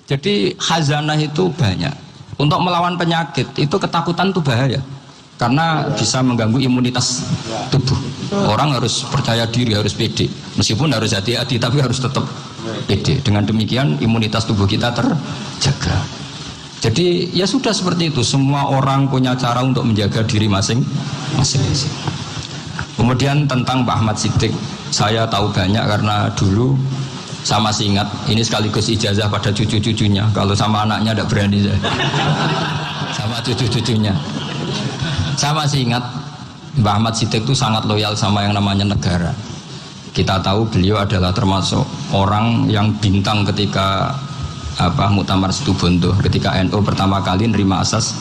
Jadi khazanah itu banyak. Untuk melawan penyakit itu ketakutan itu bahaya. Karena bisa mengganggu imunitas tubuh. Orang harus percaya diri, harus pede. Meskipun harus hati-hati, tapi harus tetap pede. Dengan demikian imunitas tubuh kita terjaga. Jadi ya sudah seperti itu. Semua orang punya cara untuk menjaga diri masing-masing. Kemudian tentang Pak Ahmad Siddiq, saya tahu banyak karena dulu saya masih ingat. Ini sekaligus ijazah pada cucu-cucunya. Kalau sama anaknya tidak berani saya. Sama cucu-cucunya. Saya masih ingat Mbah Ahmad Siddiq itu sangat loyal sama yang namanya negara. Kita tahu beliau adalah termasuk orang yang bintang ketika Muktamar Situbondo, ketika NU pertama kali nerima asas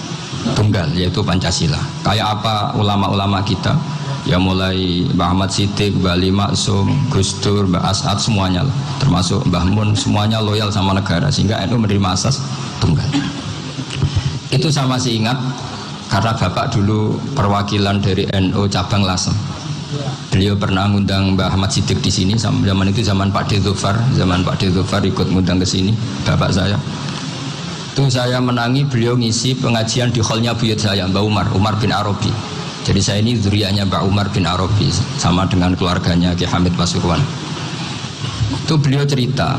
tunggal yaitu Pancasila. Kayak apa ulama-ulama kita, ya mulai Mbah Ahmad Siddiq, Mbah Ali Maksum, Gus Dur, Mbah As'ad semuanya lah, termasuk Mbah Mun, semuanya loyal sama negara sehingga NU menerima asas tunggal. Itu saya masih ingat. Karena Bapak dulu perwakilan dari NU cabang Lasem. Beliau pernah ngundang Mbah Ahmad Siddiq di sini. Zaman itu zaman Pak D. Dzufar, ikut ngundang ke sini. Bapak saya. Itu saya menangi beliau ngisi pengajian di hallnya buyut saya, Mbah Umar bin Arabi. Jadi saya ini zuriyahnya Mbah Umar bin Arabi, sama dengan keluarganya Ki Hamid Pasuruan. Itu beliau cerita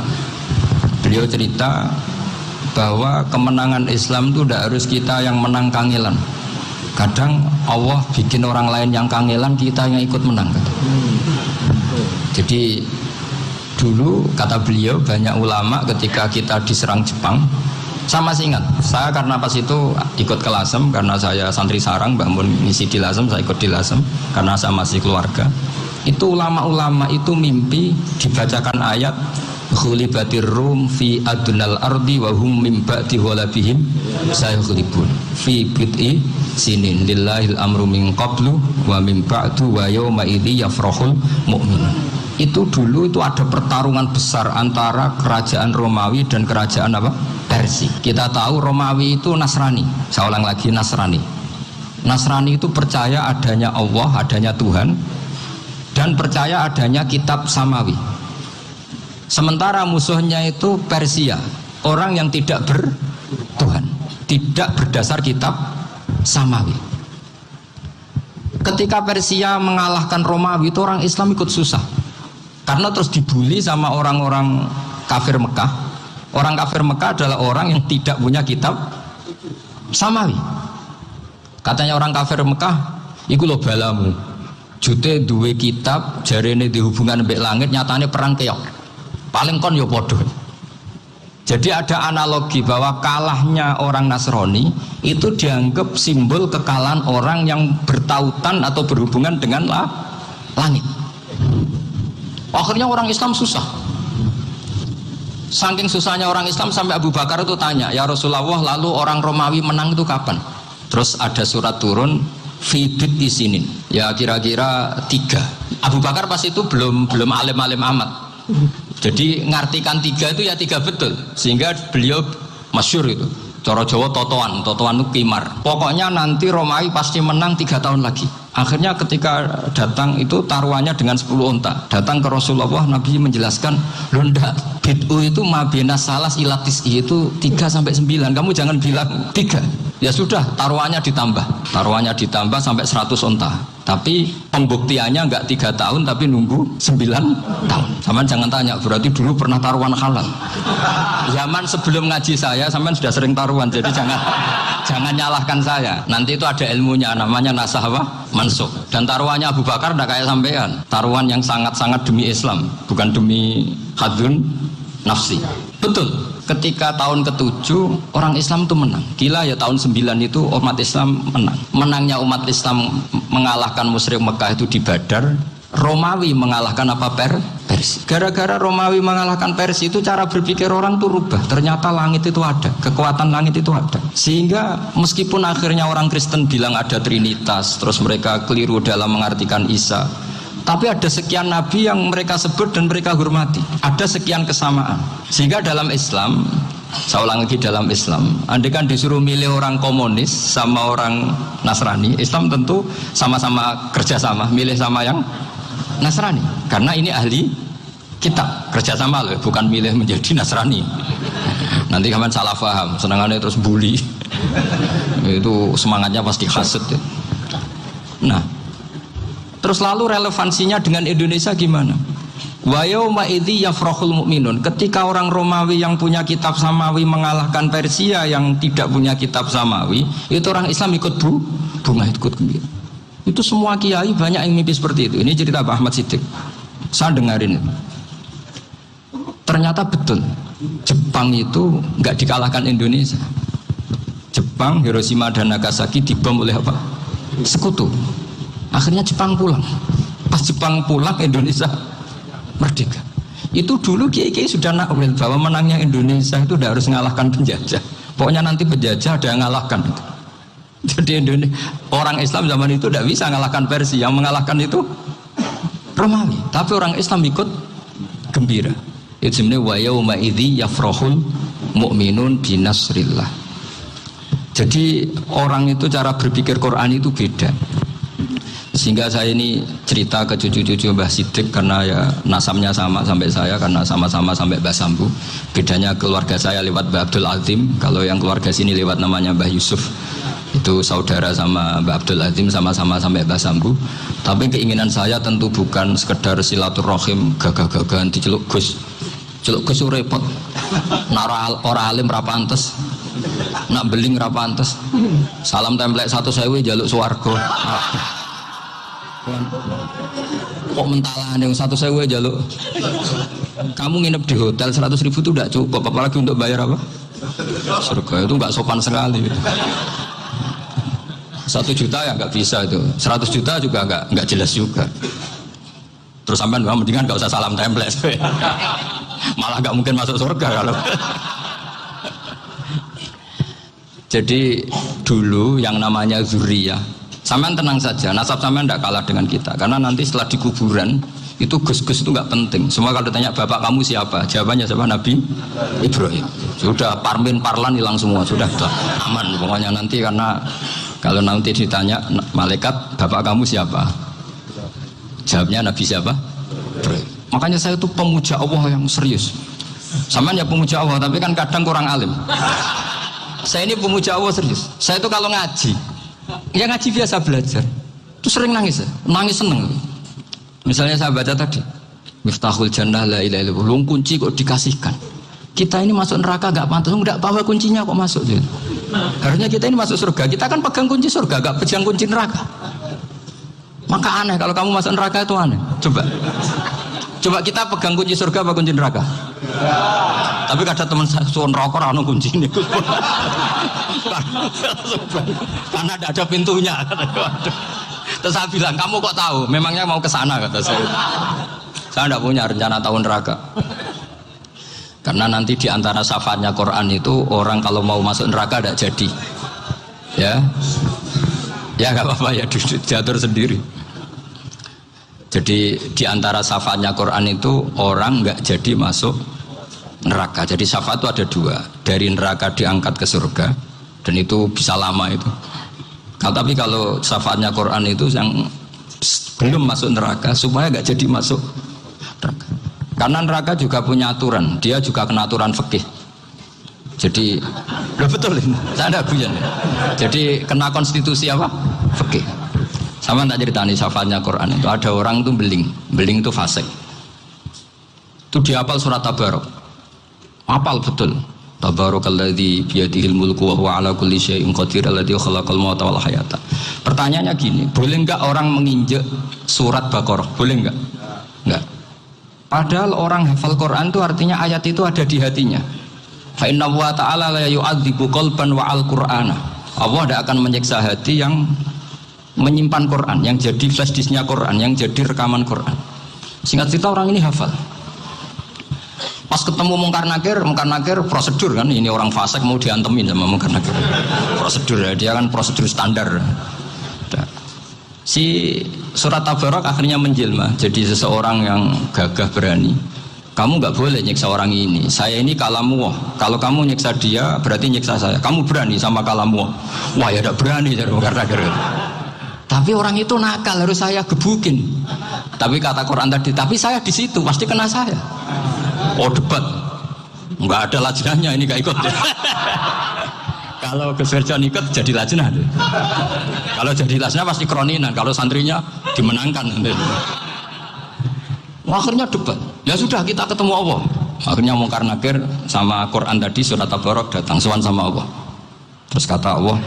bahwa kemenangan Islam itu tidak harus kita yang menang kangelan. Kadang Allah bikin orang lain yang kangelan, kita yang ikut menang. Jadi dulu kata beliau banyak ulama ketika kita diserang Jepang, saya masih ingat, saya karena pas itu ikut ke Lasem, karena saya santri sarang, Mbak Mun ngisi di Lasem, saya ikut di Lasem karena saya masih keluarga. Itu ulama-ulama itu mimpi dibacakan ayat khulibatir rum fi adnal ardi wa hum min ba'di ghalabihim sayaghlibun fi bid'i sinin lillahil amru min qablu wa min ba'du wa yawma idzi yafrahul mu'minun. Itu dulu itu ada pertarungan besar antara kerajaan Romawi dan kerajaan Persia. Kita tahu Romawi itu Nasrani. Saya ulang lagi, Nasrani. Nasrani itu percaya adanya Allah, adanya Tuhan, dan percaya adanya kitab samawi. Sementara musuhnya itu Persia, orang yang tidak bertuhan, tidak berdasar kitab samawi. Ketika Persia mengalahkan Romawi, itu orang Islam ikut susah, karena terus dibully sama orang-orang kafir Mekah. Orang kafir Mekah adalah orang yang tidak punya kitab samawi. Katanya orang kafir Mekah, iku lo balamu, jute duwe kitab, jarene dihubungan mbek langit, nyatane perang keok. Paling kon yo podo. Jadi ada analogi bahwa kalahnya orang Nasrani itu dianggap simbol kekalahan orang yang bertautan atau berhubungan dengan langit. Akhirnya orang Islam susah. Saking susahnya orang Islam sampai Abu Bakar itu tanya, ya Rasulullah, lalu orang Romawi menang itu kapan? Terus ada surat turun fibit di sini. Ya kira-kira 3. Abu Bakar pas itu belum alim-alim amat. Jadi ngartikan 3 itu ya 3 betul, sehingga beliau masyhur itu. Cara Jawa totoan itu kimar. Pokoknya nanti Romawi pasti menang 3 tahun lagi. Akhirnya ketika datang itu taruhannya dengan 10 unta. Datang ke Rasulullah, Nabi menjelaskan, loh ndak, bid'u itu mabena salas ilatis itu 3 sampai 9. Kamu jangan bilang 3. Ya sudah, taruhannya ditambah sampai 100 unta. Tapi pembuktiannya enggak 3 tahun, tapi nunggu 9 tahun. Sampean jangan tanya, berarti dulu pernah taruhan halal. Zaman sebelum ngaji saya, sampean sudah sering taruhan, jadi jangan nyalahkan saya. Nanti itu ada ilmunya, namanya nasah mansukh. Dan taruhannya Abu Bakar enggak kayak sampean. Taruhan yang sangat-sangat demi Islam, bukan demi hadun nafsi. Betul. Ketika tahun ke-7 orang Islam itu menang. Gila ya, tahun 9 itu umat Islam menang. Menangnya umat Islam mengalahkan musyrik Mekah itu di Badar. Romawi mengalahkan Persia. Gara-gara Romawi mengalahkan Persia itu cara berpikir orang itu rubah. Ternyata langit itu ada, kekuatan langit itu ada. Sehingga meskipun akhirnya orang Kristen bilang ada Trinitas, terus mereka keliru dalam mengartikan Isa, tapi ada sekian nabi yang mereka sebut dan mereka hormati. Ada sekian kesamaan. Sehingga dalam Islam, saya ulang lagi, dalam Islam, andai kan disuruh milih orang komunis sama orang Nasrani, Islam tentu sama-sama kerjasama, milih sama yang Nasrani. Karena ini ahli kitab, kerjasama loh, bukan milih menjadi Nasrani. Nanti kamu salah paham, senangannya terus bully. Itu semangatnya pasti hasad ya. Nah, terus lalu relevansinya dengan Indonesia gimana? Wa yauma idzi yafrahul mu'minun. Ketika orang Romawi yang punya kitab samawi mengalahkan Persia yang tidak punya kitab samawi, itu orang Islam ikut bunga, ikut gembira. Itu semua kiai banyak yang mimpi seperti itu. Ini cerita Pak Ahmad Siddiq. Saya dengarin itu. Ternyata betul. Jepang itu nggak dikalahkan Indonesia. Jepang, Hiroshima dan Nagasaki dibom oleh apa? Sekutu. Akhirnya Jepang pulang. Pas Jepang pulang, Indonesia merdeka. Itu dulu kiai-kiai sudah nakwil bahwa menangnya Indonesia itu tidak harus mengalahkan penjajah. Pokoknya nanti penjajah ada yang mengalahkan. Jadi orang Islam zaman itu tidak bisa mengalahkan Persia. Yang mengalahkan itu Romawi. Tapi orang Islam ikut gembira. Itu sebenarnya wa yauma idzi yafrahul mu'minun binasrillah. Jadi orang itu cara berpikir Quran itu beda. Sehingga saya ini cerita ke cucu-cucu Mbah Siddiq karena ya nasabnya sama sampai saya, karena sama-sama sampai Mbah Sambu. Bedanya keluarga saya lewat Mbah Abdul Azim, kalau yang keluarga sini lewat namanya Mbah Yusuf. Itu saudara sama Mbah Abdul Azim, sama-sama sampai Mbah Sambu. Tapi keinginan saya tentu bukan sekedar silaturahim gagah-gagahan diceluk Gus. Celuk Gus repot. Nara ora alim ra pantes. Nak beling ra pantes. Salam templek 1.000 jaluk swarga. Kok mentalan yang 1.000 jaluk. Kamu nginep di hotel 100.000 itu tidak cukup, apalagi untuk bayar apa? Surga itu nggak sopan sekali. 1 juta ya nggak bisa itu, 100 juta juga nggak jelas juga. Terus sampai mendingan nggak usah salam template, malah nggak mungkin masuk surga kalau. Jadi dulu yang namanya zuriyah, sampean tenang saja, nasab sampean tidak kalah dengan kita, karena nanti setelah di kuburan itu gus-gus itu nggak penting. Semua kalau ditanya bapak kamu siapa, jawabannya siapa? Nabi Ibrahim. Sudah parmin parlan hilang semua, sudah aman pokoknya nanti. Karena kalau nanti ditanya malaikat bapak kamu siapa, jawabnya Nabi siapa? Ibrahim. Makanya saya itu pemuja Allah yang serius. Sampean ya pemuja Allah, tapi kan kadang kurang alim. Saya ini pemuja Allah serius. Saya itu kalau ngaji, ya ngaji biasa belajar, itu sering nangis, nangis seneng. Misalnya saya baca tadi, Miftahul Jannah la ilaha illallah, kunci kok dikasihkan. Kita ini masuk neraka gak pantas, enggak bawa kuncinya kok masuk. Harusnya kita ini masuk surga, kita kan pegang kunci surga, gak pegang kunci neraka. Maka aneh kalau kamu masuk neraka itu aneh. Coba kita pegang kunci surga apa kunci neraka? Tapi kadang teman saya suun rokok anu kunci ini. Karena tidak ada pintunya. Terus saya bilang, kamu kok tahu? Memangnya mau ke sana, kata saya. Saya tidak punya rencana tahun neraka. Karena nanti di antara syafaatnya Quran itu orang kalau mau masuk neraka tidak jadi. Ya nggak apa-apa ya, diatur sendiri. Jadi di antara syafaatnya Quran itu orang nggak jadi masuk neraka. Jadi syafaat itu ada 2, dari neraka diangkat ke surga, dan itu bisa lama itu. Tapi kalau syafaatnya Quran itu yang belum masuk neraka supaya nggak jadi masuk neraka. Karena neraka juga punya aturan, dia juga kena aturan fikih. Jadi betul ini, saya ada guyon. Jadi kena konstitusi apa? Fikih. Sama tak ceritani syafaatnya Quran itu ada orang itu beling itu fasik. Itu dihafal surat Tabarok. Hafal betul. Tabarakalladzi biyadihil mulku wa huwa ala kulli syai'in qadir alladzi khalaqal mauta wal hayata. Pertanyaannya gini, boleh enggak orang menginjak surat Baqarah? Boleh enggak? Enggak. Padahal orang hafal Quran itu artinya ayat itu ada di hatinya. Fa inna wa ta'ala la yu'adzibu qalban wa al-Qur'ana. Allah tidak akan menyiksa hati yang menyimpan Quran, yang jadi flash disknya Quran, yang jadi rekaman Quran. Singkat cerita orang ini hafal. Pas ketemu Mungkar Nakir prosedur kan, ini orang fasik mau diantemin sama Mungkar Nakir. Prosedur ya, dia kan prosedur standar. Si surat Tabarak akhirnya menjelma jadi seseorang yang gagah berani. Kamu nggak boleh nyiksa orang ini. Saya ini kalamullah. Kalau kamu nyiksa dia berarti nyiksa saya. Kamu berani sama kalamullah? Wah ya tidak berani jadi Mungkar Nakir. Tapi orang itu nakal, harus saya gebukin. Tapi kata Quran tadi, tapi saya di situ pasti kena saya. Oh debat. Enggak ada lajnahnya, ini gak ikut. Kalau Gus Firjon ikut jadi lajnah. Kalau jadi lajnah pasti kroninan, kalau santrinya dimenangkan. Akhirnya debat. Ya sudah, kita ketemu Allah. Akhirnya Mungkar Nakir sama Quran tadi surat Tabarok datang sowan sama Allah. Terus kata Allah,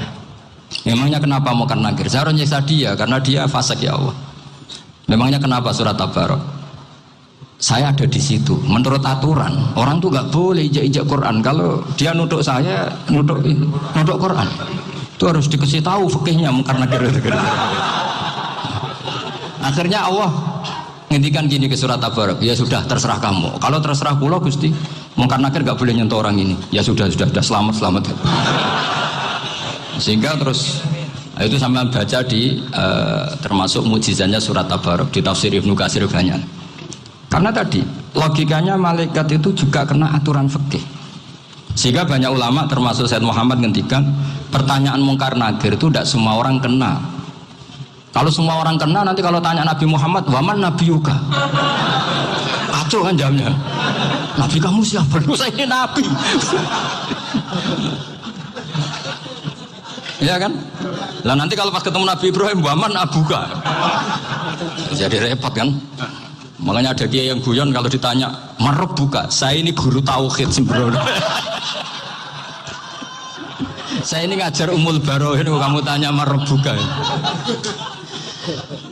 memangnya kenapa Mungkar Nakir? Saya harus nyiksa dia karena dia fasik ya Allah. Memangnya kenapa surat Tabarok? Saya ada di situ. Menurut aturan orang tuh nggak boleh ijak-ijak Quran. Kalau dia nutuk saya, nutuk Quran, itu harus dikasih tahu fikihnya Mungkar Nakir. Akhirnya Allah ngendikan gini ke surat Tabarok, ya sudah terserah kamu. Kalau terserah pulau Gusti, Mungkar Nakir nggak boleh nyentuh orang ini. Ya sudah selamat. Sehingga terus itu sampai baca di termasuk mujizatnya surat Tabarok di tafsir Ibnu Katsir banyak. Karena tadi logikanya malaikat itu juga kena aturan fikih. Sehingga banyak ulama termasuk Said Muhammad ngendikan pertanyaan Mungkar Nakir itu tidak semua orang kena. Kalau semua orang kena, nanti kalau tanya Nabi Muhammad, waman nabiyuka? Kacau kan jamnya. Nabi kamu siapa? Saya ini Nabi. Ya kan? Lah nanti kalau pas ketemu Nabi Ibrahim, waman abuka? Jadi repot kan? Makanya ada kiai yang guyon kalau ditanya, marab buka? Saya ini guru tauhid sembrono. Saya ini ngajar Umul Barohin, kamu tanya marab buka?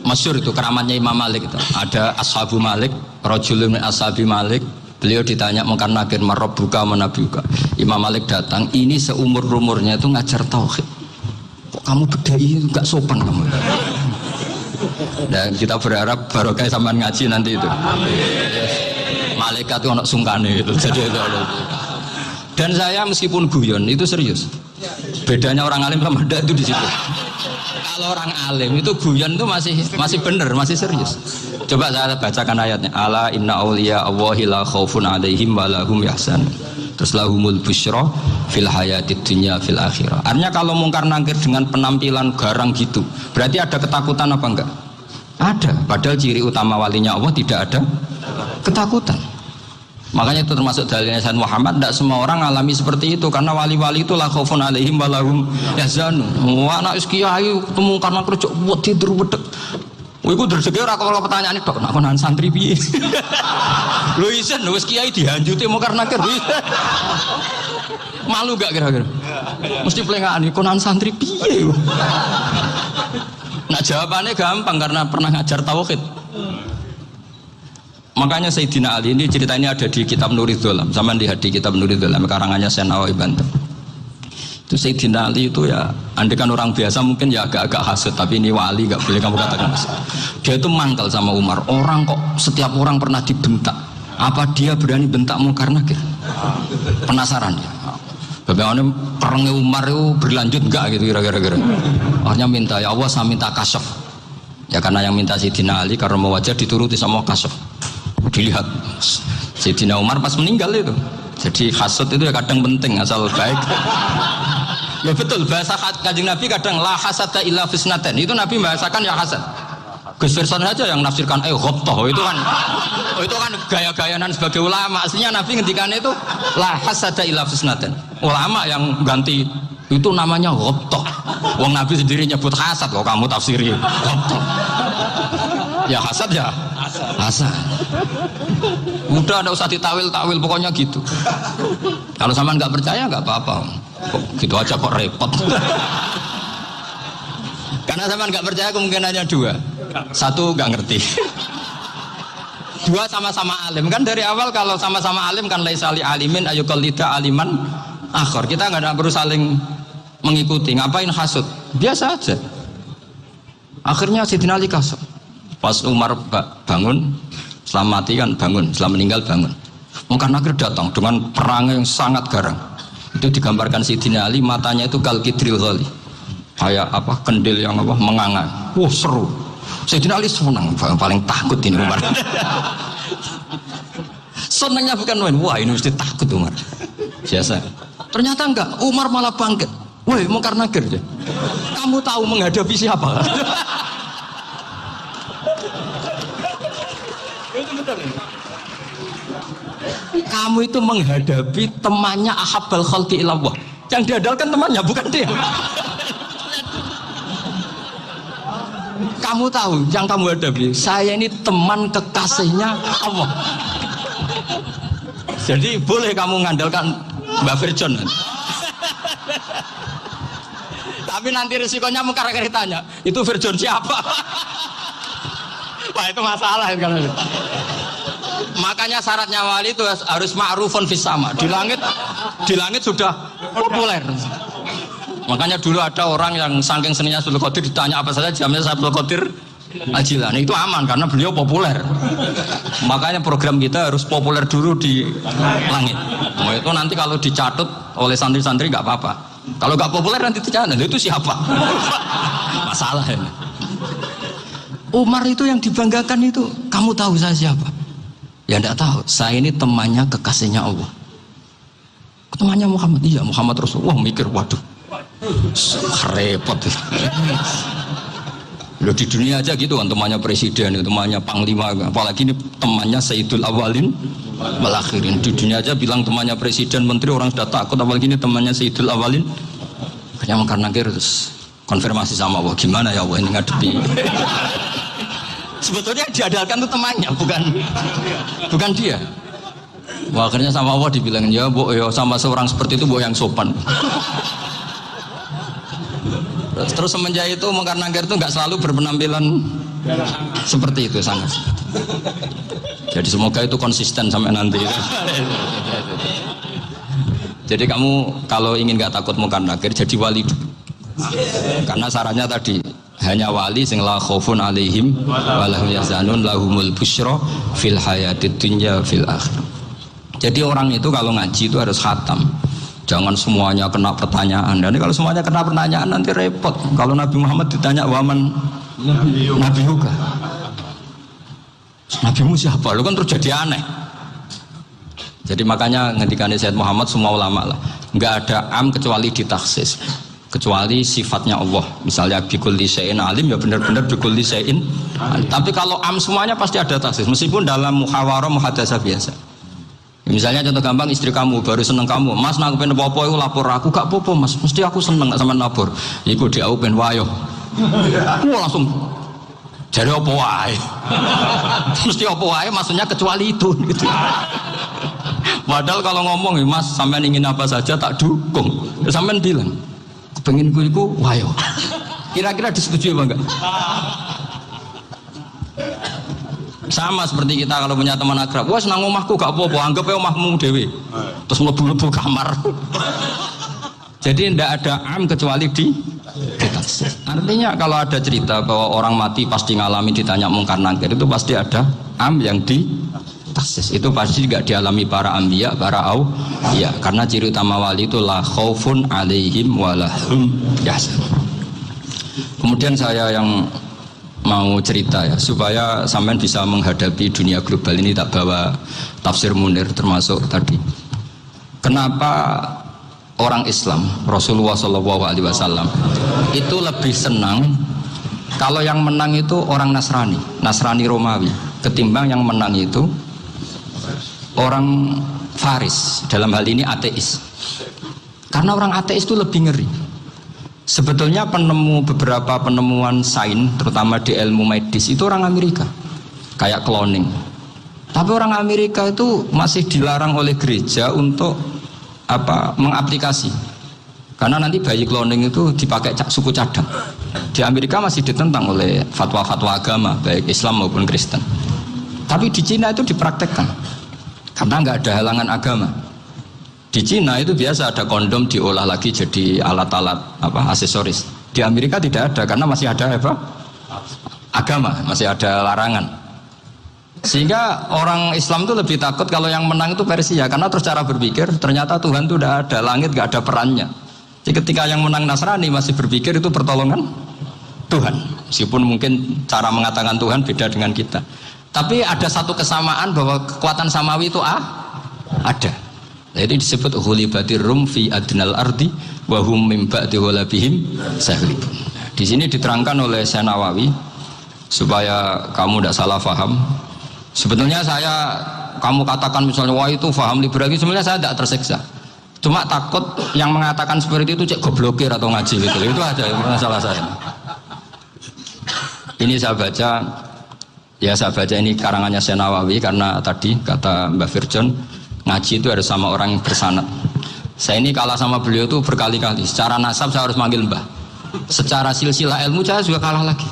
Masyhur itu keramatnya Imam Malik itu. Ada Ashabu Malik, rajulun min ashabi Malik. Beliau ditanya Mungkar Nakir marabbuka manabiuka. Imam Malik datang, ini seumur-umurnya itu ngajar tauhid. Kok kamu bedai enggak sopan kamu? Dan kita berharap barokah sampean ngaji nanti itu. Malaikat itu anak sungkane itu. Jadi itu. Dan saya meskipun guyon itu serius. Bedanya orang alim sama ndak itu di situ. Kalau orang alim itu guyon itu masih benar, masih serius. Coba saya bacakan ayatnya. Ala inna auliya Allahi la khaufun alaihim wa lahum yahzanun. Terus lahumul busyra fil hayatid dunya fil akhirah. Artinya kalau Mungkar Nakir dengan penampilan garang gitu, berarti ada ketakutan apa enggak? Ada. Padahal ciri utama walinya Allah tidak ada ketakutan. Makanya itu termasuk dalilnya Sayyid Muhammad, tidak semua orang alami seperti itu karena wali-wali itu la khaufun alaihim wa lahum yahzanun. Wah anak kiai ketemu karena kerja buat tidur bedek. Iku rezeki ora kalau pertanyaan itu nak konan santri piye. Lho isen wis kiai dihanjuti Mungkar Nakir. Malu gak kira-kira? Mesti pelengane konan santri piye. Nah jawabannya gampang karena pernah ngajar tauhid. Makanya Sayyidina Ali ini ceritanya ada di kitab Nurul Dholam. Sama lihat di kitab Nurul Dholam karangannya Syekh Nawawi Banten. Itu Sayyidina Ali itu ya, andekan orang biasa mungkin ya agak-agak hasut, tapi ini wali gak boleh kamu katakan hasut. Dia itu mangkal sama Umar. Orang kok setiap orang pernah dibentak. Apa dia berani bentak Mungkar Nakir? Penasaran ya. Bagaimana perangnya Umar itu berlanjut enggak gitu kira-kira. Akhirnya minta ya Allah saya minta kasyaf. Ya karena yang minta Sayyidina Ali karena mau wajah dituruti sama kasyaf. Dilihat Sayyidina Umar pas meninggal itu. Jadi hasud itu ya kadang penting asal baik. Ya betul bahasa Kanjeng Nabi kadang la hasada illa fisnaten. Itu Nabi bahasakan ya hasad. Gus Firson aja yang nafsirkan ghobtoh itu kan gaya-gayanan sebagai ulama. Aslinya Nabi ngendikannya itu la hasada illa fisnaten. Ulama yang ganti itu namanya ghobtoh. Wong Nabi sendiri nyebut hasad kok kamu tafsiri ghobtoh. Ya hasad ya hasad. Udah enggak usah ditawil-tawil pokoknya gitu. Kalau sama nggak percaya nggak apa-apa. Kok gitu aja kok repot. Karena sama nggak percaya kemungkinannya dua. Satu nggak ngerti. Dua sama-sama alim. Kan dari awal kalau sama-sama alim kan laisali alimin ayuqallida aliman akhir. Kita nggak perlu saling mengikuti. Ngapain hasud? Biasa aja. Akhirnya Sayyidina Ali kasar. Pas Umar bangun, setelah mati kan bangun, setelah meninggal bangun. Mungkar Nakir datang dengan perang yang sangat garang. Itu digambarkan Sayyidina Ali matanya itu kalkidril ghali. Kayak apa kendil yang apa menganga. Wah seru. Sayyidina Ali senang, paling takut ini Umar. Senangnya bukan main, wah ini mesti takut Umar. Biasa. Ternyata enggak, Umar malah bangkit. Woi Mungkar Nakir, kamu tahu menghadapi siapa? Kamu itu menghadapi temannya ahabbal khalqi ilallah. Yang diandalkan temannya bukan dia. Kamu tahu yang kamu hadapi, saya ini teman kekasihnya Allah. Jadi boleh kamu mengandalkan Mbak Virjon. Tapi nanti resikonya mungkar-nakir tanya, itu Virjon siapa? Wah itu masalah kan. Makanya syaratnya wali itu harus ma'rufun fis sama. Di langit sudah populer. Makanya dulu ada orang yang saking seninya Abdul Qadir ditanya apa saja jamnya Abdul Qadir Al-Jilani, itu aman karena beliau populer. Makanya program kita harus populer dulu di langit. Nah, itu nanti kalau dicatut oleh santri-santri nggak apa-apa. Kalau nggak populer nanti dicatat, itu siapa? Masalah ini. Umar itu yang dibanggakan itu, kamu tahu saya siapa? Ya enggak tahu. Saya ini temannya kekasihnya Allah. Temannya Muhammad, iya Muhammad Rasulullah. Mikir, waduh, repot. Loh di dunia aja gitu kan, temannya presiden, temannya panglima, apalagi ini temannya Sayyidul Awalin wal Akhirin. Di dunia aja bilang temannya presiden, menteri, orang sudah takut, apalagi ini temannya Sayyidul Awalin. Kayaknya mengkar-nakir terus konfirmasi sama Allah, gimana ya Allah ini ngadepi. Sebetulnya diandalkan itu temannya, bukan dia. Wah, akhirnya sama Allah dibilang, ya bu, ya sama seorang seperti itu bu yang sopan. Terus semenjak itu mungkar-nakir itu nggak selalu berpenampilan seperti itu sangat. Jadi semoga itu konsisten sampai nanti. Jadi kamu kalau ingin nggak takut mungkar-nakir jadi wali dulu. Karena syaratnya tadi hanya wali sing la khaufun alaihim wa lahum yahzanun lahumul busyra fil hayatid dunya fil akhirah. Jadi orang itu kalau ngaji itu harus khatam. Jangan semuanya kena pertanyaan. Dan kalau semuanya kena pertanyaan nanti repot. Kalau Nabi Muhammad ditanya waman Nabi juga. Nabimu siapa? Lu kan terus jadi aneh. Jadi makanya ngendikane Sayyid Muhammad semua ulama lah, nggak ada am kecuali ditaksis. Kecuali sifatnya Allah. Misalnya bikulli syai'in alim ya benar-benar bikulli syai'in. Tapi kalau am semuanya pasti ada taksis. Meskipun dalam muhawarah muhadasah biasa. Misalnya contoh gampang, istri kamu baru seneng kamu, mas nak pengen apa-apa itu lapor aku, gak apa-apa mas, mesti aku seneng gak sama lapor. Iku dia aku pengen wayo, aku langsung jadi apa wae, mesti apa wae, maksudnya kecuali itu. Gitu. Padahal kalau ngomong, mas sampean ingin apa saja tak dukung, sampean bilang, pengen ku iku wayo. Kira-kira disetujui apa enggak? Sama seperti kita kalau punya teman akrab, wah senang omahku gak apa-apa, anggap ya omahmu dewe, terus mlebu-mlebu kamar. Jadi tidak ada am kecuali di taksis. Artinya kalau ada cerita bahwa orang mati pasti ngalami ditanya mungkar nakir, itu pasti ada am yang di taksis. Itu pasti tidak dialami para anbiya, para auliya. Karena ciri utama wali itu la khaufun alaihim walahum yahzanun. Kemudian saya yang mau cerita ya supaya sampean bisa menghadapi dunia global ini, tak bawa tafsir Munir termasuk tadi. Kenapa orang Islam Rasulullah SAW itu lebih senang kalau yang menang itu orang Nasrani Romawi ketimbang yang menang itu orang Faris, dalam hal ini ateis. Karena orang ateis itu lebih ngeri. Sebetulnya beberapa penemuan sains, terutama di ilmu medis itu orang Amerika, kayak cloning. Tapi orang Amerika itu masih dilarang oleh gereja untuk mengaplikasi. Karena nanti bayi cloning itu dipakai suku cadang. Di Amerika masih ditentang oleh fatwa-fatwa agama, baik Islam maupun Kristen. Tapi di Cina itu dipraktekkan, karena nggak ada halangan agama. Di Cina itu biasa ada kondom diolah lagi jadi alat-alat aksesoris. Di Amerika tidak ada karena masih ada agama, masih ada larangan. Sehingga orang Islam itu lebih takut kalau yang menang itu Persia, karena terus cara berpikir ternyata Tuhan itu tidak ada, langit nggak ada perannya. Jadi ketika yang menang Nasrani masih berpikir itu pertolongan Tuhan, meskipun mungkin cara mengatakan Tuhan beda dengan kita. Tapi ada satu kesamaan bahwa kekuatan samawi itu ada. Jadi disebut ghulibatir rum fi adnal ardi wa hum min ba'di ghalabihim sahlibun. Di sini diterangkan oleh Syekh Nawawi supaya kamu tidak salah paham. Sebetulnya saya kamu katakan misalnya wah itu paham liberal, sebenarnya saya tidak tersiksa. Cuma takut yang mengatakan seperti itu cek goblokir atau ngaji gitu. Itu aja masalah saya. Ini saya baca ini karangannya Syekh Nawawi karena tadi kata Mbak Firjon ngaji itu harus sama orang yang bersanad. Saya ini kalah sama beliau itu berkali-kali. Secara nasab saya harus manggil Mbah. Secara silsilah ilmu saya juga kalah lagi.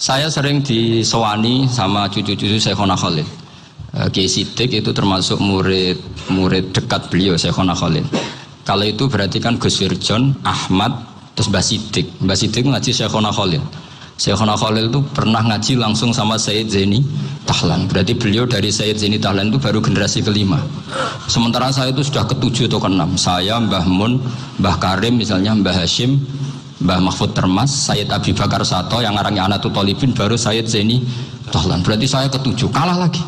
Saya sering disewani sama cucu-cucu Syekhona Khalil. Kiai Siddiq itu termasuk murid dekat beliau Syekhona Khalil. Kalau itu berarti kan Gus Firjon, Ahmad, terus Mbah Siddiq. Mbah Siddiq ngaji Syekhona Khalil. Syekhona Khalil itu pernah ngaji langsung sama Sayyid Zaini Tahlan. Berarti beliau dari Sayyid Zaini Tahlan itu baru generasi kelima. Sementara saya itu sudah ketujuh atau keenam. Saya, Mbah Mun, Mbah Karim misalnya, Mbah Hashim, Mbah Mahfud Termas, Sayyid Abi Bakar Sato yang ngarangnya Anatul Talibin, baru Sayyid Zaini Tahlan. Berarti saya ketujuh, kalah lagi.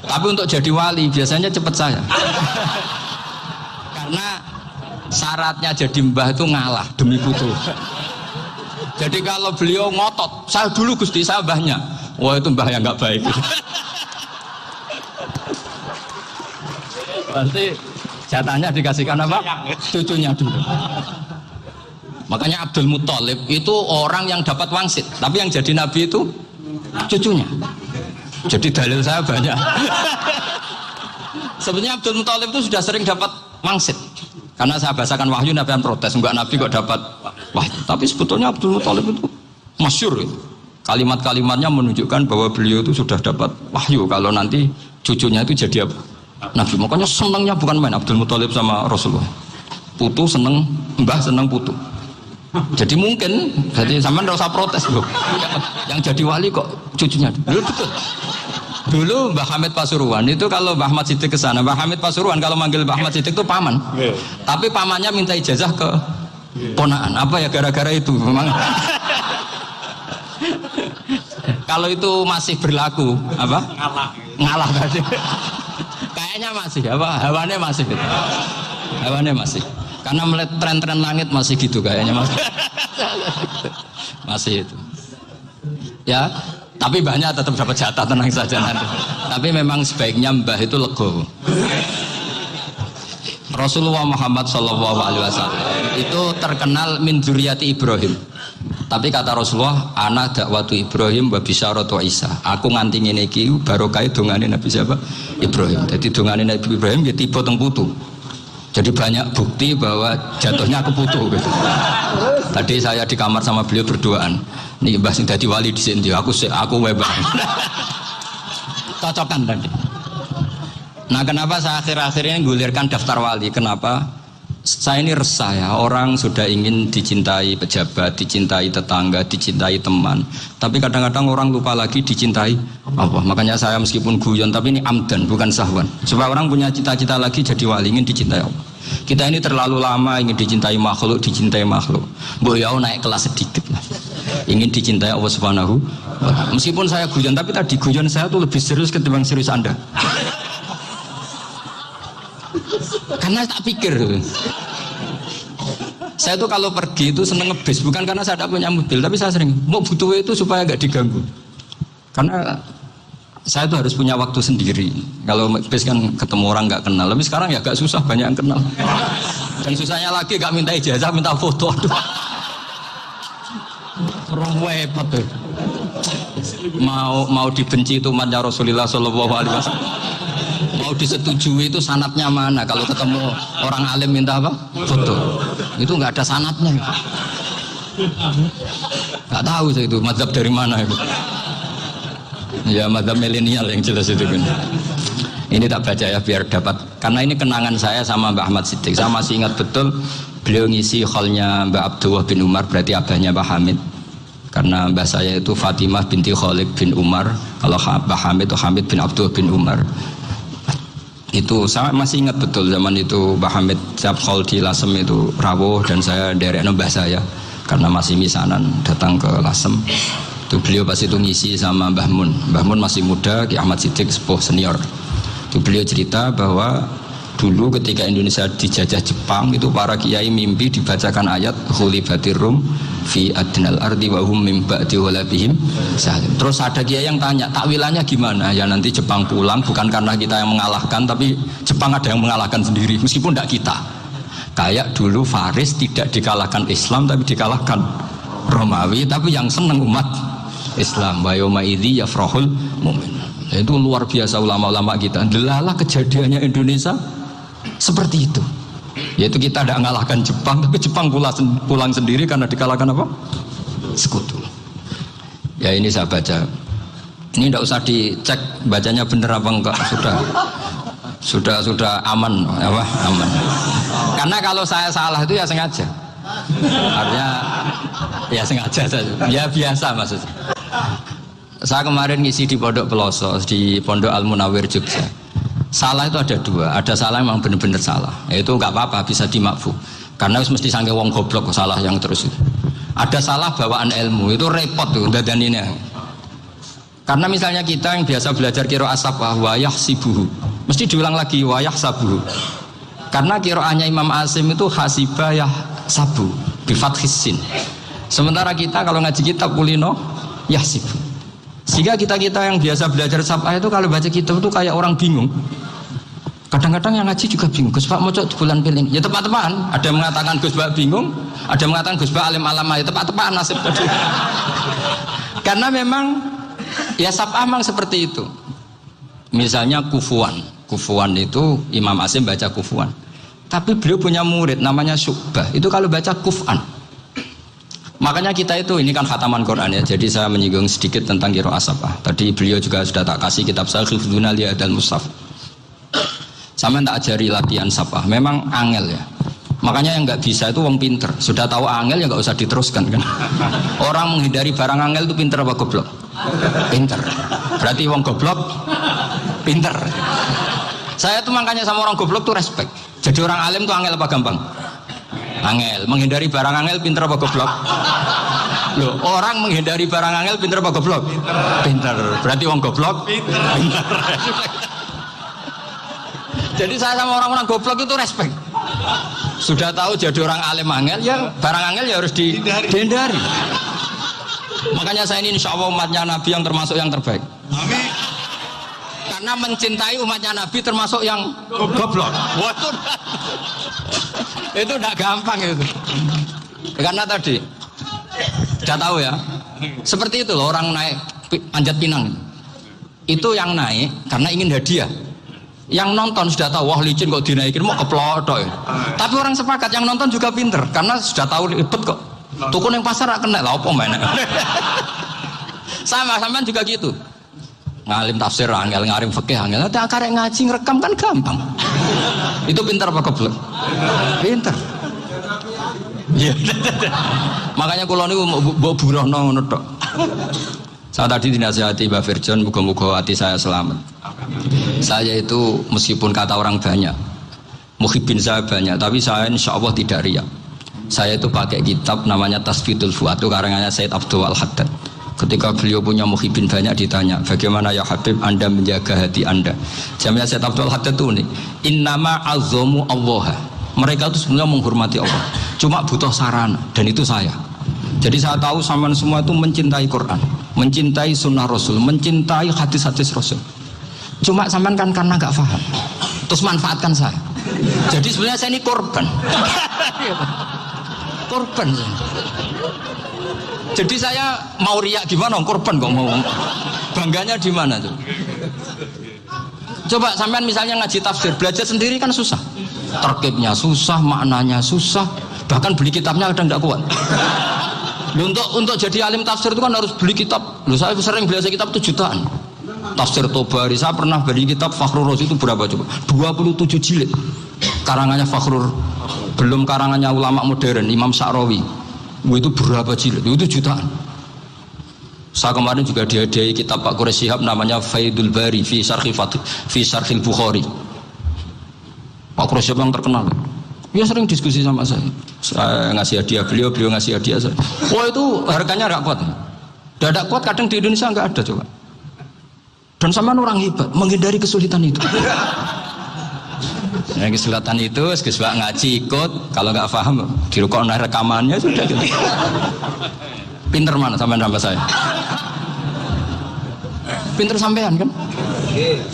Tapi untuk jadi wali biasanya cepat saya. Karena syaratnya jadi mbah itu ngalah demi putu. Jadi kalau beliau ngotot, saya dulu Gusti, saya mbahnya. Wah itu mbah yang nggak baik. Pasti jatahnya dikasihkan apa? Cucunya dulu. Makanya Abdul Muthalib itu orang yang dapat wangsit, tapi yang jadi nabi itu cucunya. Jadi dalil saya banyak. Sebenarnya Abdul Muthalib itu sudah sering dapat wangsit. Karena saya bahasakan wahyu, Nabi yang protes, enggak Nabi kok dapat wahyu. Tapi sebetulnya Abdul Muthalib itu masyhur itu. Kalimat-kalimatnya menunjukkan bahwa beliau itu sudah dapat wahyu kalau nanti cucunya itu jadi apa? Nabi. Makanya senangnya bukan main Abdul Muthalib sama Rasulullah. Putu seneng, mbah seneng putu. Jadi mungkin, jadi sama nggak usah protes loh. Yang jadi wali kok cucunya. Dulu betul. Dulu Mbah Hamid Pasuruan itu kalau Mbah Ahmad Siddiq ke sana, Mbah Hamid Pasuruan kalau manggil Mbah Ahmad Siddiq itu paman. Tapi pamannya minta ijazah ke ponaan. Apa ya gara-gara itu memang. Kalau itu masih berlaku apa? Ngalah tadi. Kayaknya masih apa? Hawannya masih gitu. Hawannya masih. Karena melihat tren-tren langit masih gitu kayaknya masih itu. Ya, tapi banyak tetap dapat jatah, tenang saja nanti. Tapi memang sebaiknya mbah itu legowo. Rasulullah Muhammad SAW itu terkenal min dzurriyyati Ibrahim. Tapi kata Rasulullah, ana dakwatu Ibrahim wa bisyaratu Isa. Aku nganti ngene iki barokah dongane Nabi siapa? Ibrahim. Jadi dongane Nabi Ibrahim ya tiba teng putu. Jadi banyak bukti bahwa jatuhnya aku putu gitu. Tadi saya di kamar sama beliau berduaan. Nih Mbah sing dadi wali di sini, aku webang. Cocokan tadi. Nah kenapa saya akhir-akhir ini gulirkan daftar wali? Kenapa? Saya ini resah ya, orang sudah ingin dicintai pejabat, dicintai tetangga, dicintai teman. Tapi kadang-kadang orang lupa lagi dicintai Allah. Makanya saya meskipun guyon, tapi ini amdan, bukan sahwan. Supaya orang punya cita-cita lagi jadi wali, ingin dicintai Allah. Kita ini terlalu lama ingin dicintai makhluk. Boyau naik kelas sedikit lah. Ingin dicintai Allah Subhanahu wa Ta'ala. Meskipun saya guyon, tapi tadi guyon saya tuh lebih serius ketimbang serius Anda. Karena tak pikir saya tuh kalau pergi itu seneng ngebis, bukan karena saya tidak punya mobil, tapi saya sering mau butuh itu supaya nggak diganggu. Karena saya tuh harus punya waktu sendiri. Kalau bis kan ketemu orang nggak kenal, tapi sekarang ya agak susah, banyak yang kenal. Dan susahnya lagi nggak minta ijazah, minta foto. Repot tuh. Mau dibenci itu umatnya Rasulullah Shallallahu Alaihi Wasallam. Mau disetujui itu sanatnya mana? Kalau ketemu orang alim minta apa? Foto. Itu nggak ada sanatnya. Nggak tahu saya itu mazhab dari mana itu. Ya mazhab milenial yang jelas itu kan. Ini tak baca ya biar dapat. Karena ini kenangan saya sama Mbah Ahmad Siddiq. Saya masih ingat betul beliau ngisi kholnya Mbah Abdullah bin Umar, berarti abahnya Mbah Hamid. Karena mbah saya itu Fatimah binti Khalid bin Umar. Kalau Mbah Hamid itu Hamid bin Abdullah bin Umar. Itu saya masih ingat betul zaman itu Mbah Hamid siap khol di Lasem itu rawuh dan saya derek mbah saya karena masih misanan datang ke Lasem. Itu beliau pas itu ngisi sama Mbah Mun. Mbah Mun masih muda, Ki Ahmad Siddiq sepuh senior. Itu beliau cerita bahwa Dulu ketika Indonesia dijajah Jepang itu para kiai mimpi dibacakan ayat khulifatir rum fi adnal ardi wa hum min ba'di walabihim salim. Terus ada kiai yang tanya, takwilannya gimana? Ya nanti Jepang pulang bukan karena kita yang mengalahkan, tapi Jepang ada yang mengalahkan sendiri meskipun tidak kita. Kayak dulu Faris tidak dikalahkan Islam tapi dikalahkan Romawi, tapi yang senang umat Islam. Wa yauma idzi yafrahul mu'min. Itu luar biasa ulama-ulama kita. Delalah kejadiannya Indonesia seperti itu. Yaitu kita tidak mengalahkan Jepang, tapi Jepang pulang sendiri karena dikalahkan apa? Sekutu. Ya ini saya baca. Ini tidak usah dicek bacanya benar apa enggak, sudah aman apa? Aman. Karena kalau saya salah itu ya sengaja. Artinya ya sengaja saja. Ya biasa maksudnya. Saya kemarin ngisi di Pondok Peloso, di Pondok Al Munawir Jogja. Salah itu ada dua, ada salah yang memang benar-benar salah. Itu nggak apa-apa, bisa dimakfu. Karena mesti sange wong goblok salah yang terus itu. Ada salah bawaan ilmu, itu repot tuh dadaninnya. Karena misalnya kita yang biasa belajar qiraat sabah wayah sibuhu, mesti diulang lagi wayah sabuhu. Karena qiraatnya Imam Asim itu hasibah yah sabu bi fathis sin. Sementara kita kalau ngaji kitab kulino yahsibu. Sehingga kita yang biasa belajar sabah itu kalau baca kitab itu kayak orang bingung. Kadang-kadang yang ngaji juga bingung. Gus Pak mau cok bulan piling. Ya tepat-tepatan. Ada yang mengatakan Gus Pak bingung, ada yang mengatakan Gus Pak alim alama. Ya tepat-tepatan nasib tadi. Karena memang ya sabah memang seperti itu. Misalnya kufuan. Kufuan itu Imam Asim baca kufuan. Tapi beliau punya murid namanya Syu'bah. Itu kalau baca kuf'an. Makanya kita itu, ini kan khataman Quran ya. Jadi saya menyinggung sedikit tentang qiraat sabah. Tadi beliau juga sudah tak kasih kitab saya Hifdzuna li Adal Mushaf. Sama tak ajari latihan sabah. Memang angel ya. Makanya yang nggak bisa itu wong pinter. Sudah tahu angel ya nggak usah diteruskan kan. Orang menghindari barang angel itu pinter apa goblok? Pinter. Berarti wong goblok pinter. Saya tuh makanya sama orang goblok tuh respect. Jadi orang alim tuh angel apa gampang? Angel. Menghindari barang angel pinter apa goblok? Loh, orang menghindari barang angel pinter apa goblok? Pinter. Berarti wong goblok pinter. Jadi saya sama orang-orang goblok itu respect. Sudah tahu jadi orang alim angel, ya barang angel ya harus dihindari. Makanya saya ini insya Allah umatnya Nabi yang termasuk yang terbaik. Amin. Karena mencintai umatnya Nabi termasuk yang goblok. Waduh. Itu tidak gampang itu. Karena tadi sudah tahu ya. Seperti itu loh orang naik panjat pinang. Itu yang naik karena ingin hadiah. Yang nonton sudah tahu, wah licin kok dinaikin mau keplotok ya. Tapi orang sepakat yang nonton juga pinter karena sudah tahu ribet kok. Tukun yang pasar gak kena lah apa mana. Sama juga gitu. Ngalim tafsir angel, ngalim fikih angel. Nanti akarek ngaji ngerekam kan gampang. Itu pinter apa goblok? Pinter. Iya. Makanya kula niku mbok burohno ngono tok. Saya tadi dinasihati Mbak Virjon, moga-moga hati saya selamat. Saya itu meskipun kata orang banyak, muhibbin saya banyak, tapi saya insya Allah tidak riya. Saya itu pakai kitab namanya Tasfidul Fuad, itu karangannya Said Abdul Al-Haddad. Ketika beliau punya muhibbin banyak ditanya, bagaimana ya Habib Anda menjaga hati Anda? Jamnya Said Abdul Al-Haddad itu nih, innama azzamu Allah. Mereka itu sebenarnya menghormati Allah, cuma butuh sarana, dan itu saya. Jadi saya tahu sampean semua itu mencintai Quran, mencintai sunnah Rasul, mencintai hadis-hadis Rasul. Cuma sampean kan karena nggak paham, terus manfaatkan saya. Jadi sebenarnya saya ini korban. Korban. Jadi saya mau riak gimana? Korban kok mau. Bangganya di mana tuh? Coba sampean misalnya ngaji tafsir, belajar sendiri kan susah. Terkibnya susah, maknanya susah. Bahkan beli kitabnya kadang nggak kuat. Untuk jadi alim tafsir itu kan harus beli kitab. Loh, saya sering belajar kitab itu jutaan. Tafsir Tobari, saya pernah beli kitab Fakhrur Razi itu berapa coba? 27 jilid. Karangannya Fakhrur, belum karangannya ulama modern Imam Sa'rawi. Itu berapa jilid? Itu jutaan. Saya kemarin juga dihadiahi kitab Pak Quraish Shihab namanya Faidul Bari fi Syarhil Bukhari. Pak Quraish Shihab yang terkenal. Dia sering diskusi sama saya. Saya ngasih hadiah beliau ngasih hadiah saya. Wah itu harganya nggak kuat. Tidak kuat kadang di Indonesia nggak ada coba. Dan sama orang hebat menghindari kesulitan itu. Yang kesulatan itu, Gus Bak ngaji ikut, kalau nggak paham dirukok rekamannya sudah gitu. Pinter mana sampean sama saya? Pinter sampean kan?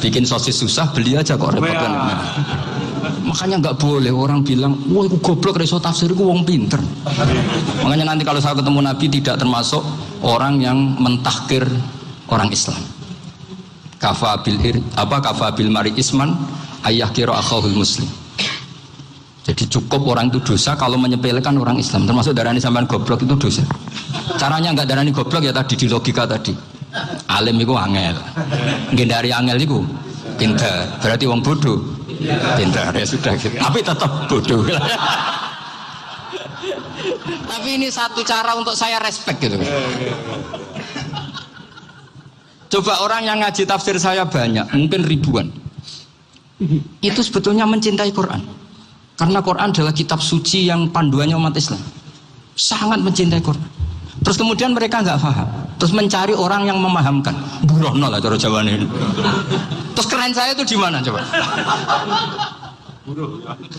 Bikin sosis susah, beli aja kok repot kan. Makanya nggak boleh orang bilang, wah aku goblok reso tafsir, aku wong pinter. Makanya nanti kalau saya ketemu Nabi tidak termasuk orang yang mentahkir orang Islam. Kafabil mari isman ayah kira akhahul muslim. Jadi cukup orang itu dosa kalau menyepelekan orang Islam, termasuk darani sampean goblok itu dosa. Caranya nggak darani goblok ya tadi di logika tadi. Alim itu angel, ngendari angel itu pinter. Berarti wong bodoh pinter ya sudah gitu. Tapi tetap bodoh. Tapi ini satu cara untuk saya respect gitu. Coba orang yang ngaji tafsir saya banyak, mungkin ribuan. Itu sebetulnya mencintai Quran. Karena Quran adalah kitab suci yang panduannya umat Islam. Sangat mencintai Quran. Terus kemudian mereka nggak paham. Terus mencari orang yang memahamkan. Burono lah cara jawabannya ini. Terus keren saya itu di mana coba?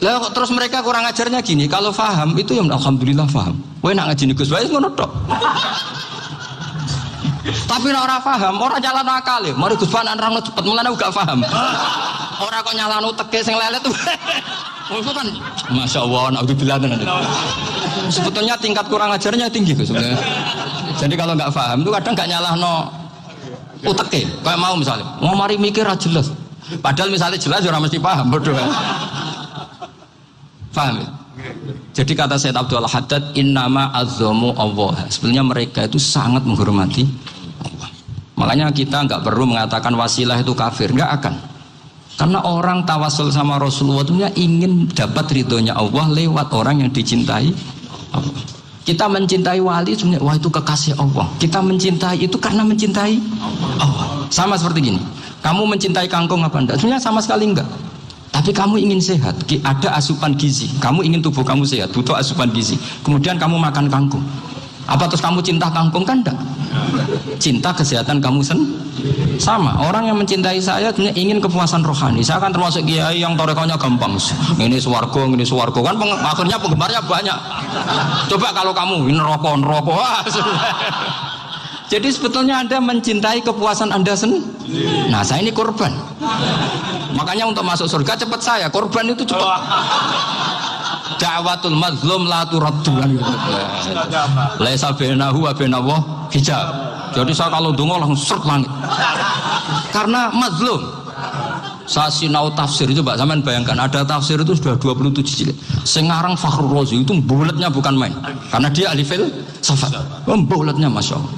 Lah terus mereka kurang ajarnya gini. Kalau paham itu ya alhamdulillah paham. Wah nak ngaji Gus Bae ngono tok. Tapi nek ora paham, ora jalan akal ya. Mari Gus Bae nerangno cepet mulane gak paham. Ora kok nyalano teke sing lelet tuh. Itu kan Masya Allah, naudzubillah. Sebetulnya tingkat kurang ajarnya tinggi tuh sebenarnya. Jadi kalau nggak paham tuh kadang nggak nyalahno uteke. Kayak mau misalnya, mau mari mikir aja jelas. Padahal misalnya jelas orang mesti paham, bodoh. Paham ya? Jadi kata Sayyid Abdul Haddad, innama azzamu Allah. Sebenarnya mereka itu sangat menghormati Allah. Makanya kita nggak perlu mengatakan wasilah itu kafir, nggak akan. Karena orang tawasul sama Rasulullah itu ingin dapat ridhonya Allah lewat orang yang dicintai Allah. Kita mencintai wali sebenarnya, wah itu kekasih Allah. Kita mencintai itu karena mencintai Allah. Sama seperti gini, kamu mencintai kangkung apa enggak? Sebenarnya sama sekali enggak. Tapi kamu ingin sehat, ada asupan gizi. Kamu ingin tubuh kamu sehat, butuh asupan gizi. Kemudian kamu makan kangkung. Apa terus kamu cinta kangkung? Kan enggak. Cinta kesehatan kamu sama. Orang yang mencintai saya ingin kepuasan rohani. Saya kan termasuk kiai yang torekonya gampang. Ini swarga kan akhirnya penggemarnya banyak. Coba kalau kamu ini neraka. Jadi sebetulnya Anda mencintai kepuasan Anda sendiri. Nah, saya ini korban. Makanya untuk masuk surga cepat saya. Korban itu cepat. Da'watul mazlum la turaddu. Laisa bainahu wa bainallah hijab. Jadi saya kalau donga langsung seret langit. Karena mazlum. Saya sinau tafsir itu, Mbak, sampean bayangkan ada tafsir itu sudah 27 jilid. Sengarang Fakhrul Razi itu bulatnya bukan main. Karena dia ahli filsafat. Bulatnya Masya Allah.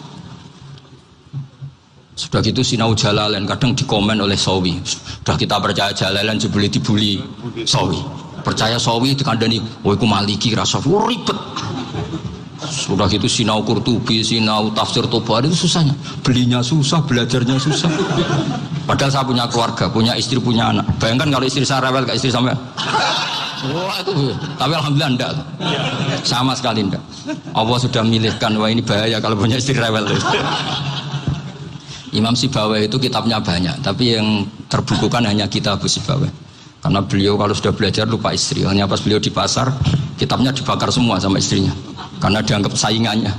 Sudah gitu sinau Jalalain kadang dikomen oleh Sawi. Sudah kita percaya Jalalain jebule dibuli Sawi. Percaya Sawi dikandani, "Oh iku Maliki rasa ribet." Sudah gitu sinau Qurtubi, sinau tafsir Tabari itu susahnya. Belinya susah, belajarnya susah. Padahal saya punya keluarga, punya istri, punya anak. Bayangkan kalau istri saya rewel kayak istri sampean. Wah itu, tapi alhamdulillah enggak. Sama sekali enggak. Allah sudah milihkan, wah ini bahaya kalau punya istri rewel. Imam Sibawai itu kitabnya banyak, tapi yang terbukukan hanya kitab Sibawai. Karena beliau kalau sudah belajar lupa istri. Hanya pas beliau di pasar, kitabnya dibakar semua sama istrinya. Karena dianggap saingannya.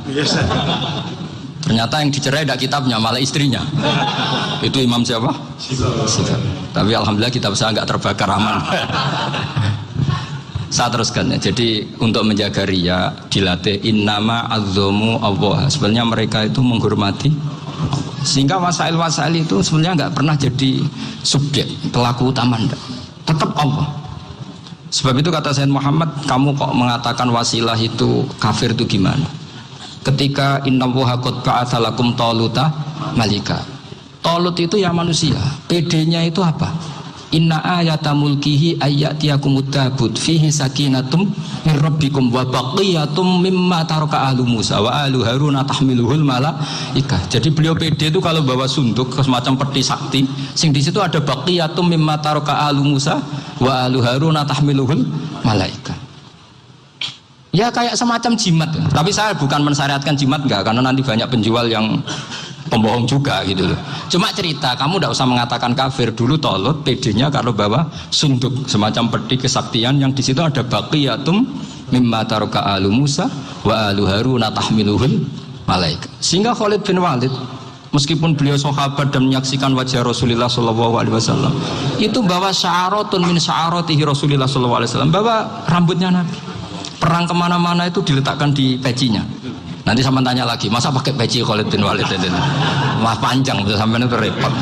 Ternyata yang dicerai tidak kitabnya, malah istrinya. Itu Imam siapa? Sibawai. Tapi alhamdulillah kitab saya nggak terbakar, aman. Saya teruskan ya. Jadi untuk menjaga riya dilatih innama azzamu Allah. Sebenarnya mereka itu menghormati Allah. Sehingga wasail-wasail itu sebenarnya nggak pernah jadi subjek pelaku utama, enggak. Tetap Allah. Sebab itu kata Sayyid Muhammad, kamu kok mengatakan wasilah itu kafir itu gimana? Ketika innallaha qad ba'atsa lakum taluta malika. Talut itu ya manusia. PD-nya itu apa? Inna ayata mulkihi ayyatiyakumud tabut fihi sakinatum min rabbikum wa baqiyatum mimma taraka ahlu Musa wa ahlu Haruna tahmiluhul malaikah. Jadi beliau PD itu kalau bawa sunduk semacam peti sakti, sing di situ ada baqiyatum mimma taraka ahlu Musa wa ahlu Haruna tahmiluhul malaikah. Ya kayak semacam jimat. Tapi saya bukan mensyariatkan jimat enggak, karena nanti banyak penjual yang pembohong juga gitu loh. Cuma cerita, kamu tidak usah mengatakan kafir. Dulu Tolut PD-nya kalau bawa sunduk semacam peti kesaktian yang di situ ada baqiyatum mimma taraka alu Musa wa alu Harun tahmiluhul malaika. Sehingga Khalid bin Walid meskipun beliau sahabat dan menyaksikan wajah Rasulullah SAW, itu bawa sya'aratun min sya'aratihi Rasulullah SAW, bawa rambutnya Nabi. Perang kemana-mana itu diletakkan di pecinya. Nanti sama tanya lagi, masa pakai peci Khalid bin Walid itu? Wah panjang, sampai itu repot.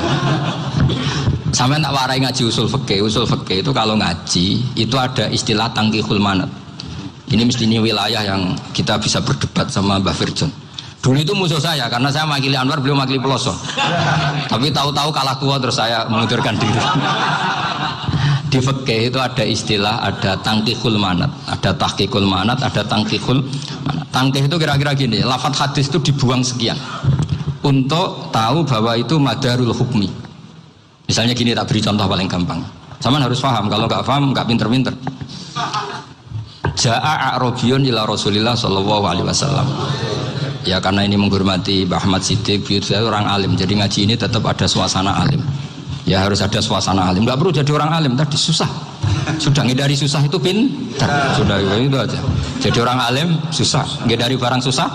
Sampai tak warai ngaji usul fikih. Usul fikih itu kalau ngaji itu ada istilah tangkihul manat. Ini mesti ini wilayah yang kita bisa berdebat sama Mbah Firjon. Dulu itu musuh saya karena saya makili Anwar, beliau makili Pelosok. Tapi tahu-tahu kalah tua terus saya mengundurkan diri. Di fikih itu ada istilah, ada tangkihul manat, ada tahqiqul manat, ada tangkihul manat. Tangkih itu kira-kira gini, lafadz hadis itu dibuang sekian untuk tahu bahwa itu madarul hukmi. Misalnya gini, tak beri contoh paling gampang. Sama harus paham, kalau nggak paham nggak pinter-pinter. Ja'a a'rabiyun ila Rasulillah sallallahu alaihi wasallam. Ya karena ini menghormati Mbah Ahmad Siddiq, saya orang alim, jadi ngaji ini tetap ada suasana alim. Ya harus ada suasana alim, nggak perlu jadi orang alim, tadi susah. Sudah ngindari susah itu pintar, sudah itu aja. Jadi orang alim susah, ngindari barang susah